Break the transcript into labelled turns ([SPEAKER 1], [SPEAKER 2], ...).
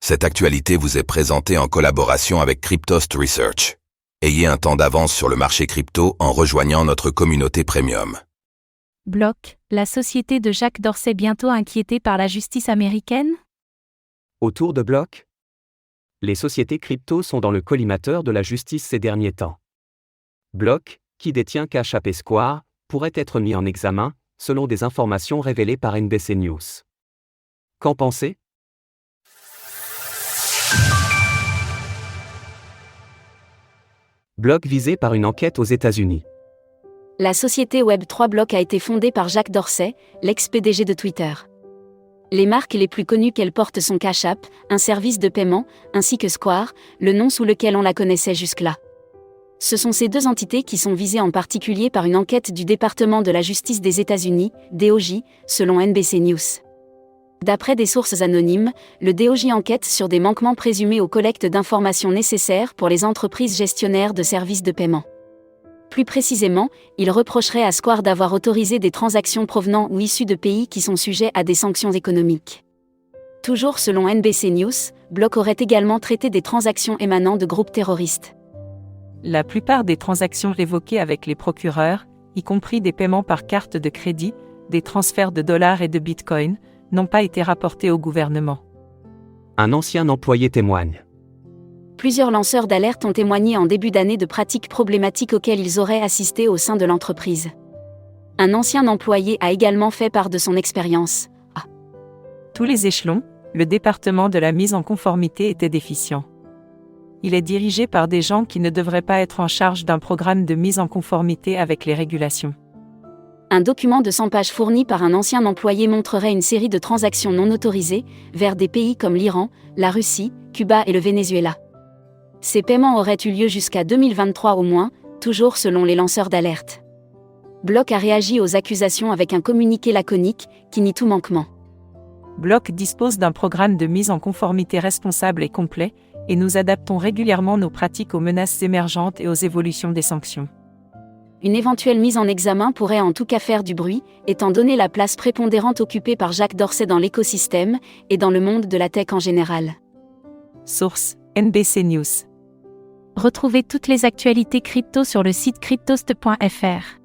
[SPEAKER 1] Cette actualité vous est présentée en collaboration avec Cryptost Research. Ayez un temps d'avance sur le marché crypto en rejoignant notre communauté premium.
[SPEAKER 2] Block, la société de Jack Dorsey bientôt inquiétée par la justice américaine?
[SPEAKER 3] Autour de Block, les sociétés crypto sont dans le collimateur de la justice ces derniers temps. Block, qui détient Cash App et Square, pourrait être mis en examen, selon des informations révélées par NBC News. Qu'en pensez? Block visé par une enquête aux États-Unis.
[SPEAKER 4] La société Web3 Block a été fondée par Jack Dorsey, l'ex-PDG de Twitter. Les marques les plus connues qu'elle porte sont Cash App, un service de paiement, ainsi que Square, le nom sous lequel on la connaissait jusque-là. Ce sont ces deux entités qui sont visées en particulier par une enquête du département de la justice des États-Unis, DOJ, selon NBC News. D'après des sources anonymes, le DOJ enquête sur des manquements présumés aux collectes d'informations nécessaires pour les entreprises gestionnaires de services de paiement. Plus précisément, il reprocherait à Square d'avoir autorisé des transactions provenant ou issues de pays qui sont sujets à des sanctions économiques. Toujours selon NBC News, Block aurait également traité des transactions émanant de groupes terroristes.
[SPEAKER 5] La plupart des transactions révoquées avec les procureurs, y compris des paiements par carte de crédit, des transferts de dollars et de bitcoin, n'ont pas été rapportées au gouvernement.
[SPEAKER 3] Un ancien employé témoigne.
[SPEAKER 4] Plusieurs lanceurs d'alerte ont témoigné en début d'année de pratiques problématiques auxquelles ils auraient assisté au sein de l'entreprise. Un ancien employé a également fait part de son expérience.
[SPEAKER 5] Tous les échelons, le département de la mise en conformité était déficient. Il est dirigé par des gens qui ne devraient pas être en charge d'un programme de mise en conformité avec les régulations.
[SPEAKER 4] Un document de 100 pages fourni par un ancien employé montrerait une série de transactions non autorisées vers des pays comme l'Iran, la Russie, Cuba et le Venezuela. Ces paiements auraient eu lieu jusqu'à 2023 au moins, toujours selon les lanceurs d'alerte. Block a réagi aux accusations avec un communiqué laconique qui nie tout manquement.
[SPEAKER 5] Block dispose d'un programme de mise en conformité responsable et complet, et nous adaptons régulièrement nos pratiques aux menaces émergentes et aux évolutions des sanctions.
[SPEAKER 4] Une éventuelle mise en examen pourrait en tout cas faire du bruit, étant donné la place prépondérante occupée par Jack Dorsey dans l'écosystème et dans le monde de la tech en général.
[SPEAKER 5] Source: NBC News.
[SPEAKER 2] Retrouvez toutes les actualités crypto sur le site cryptost.fr.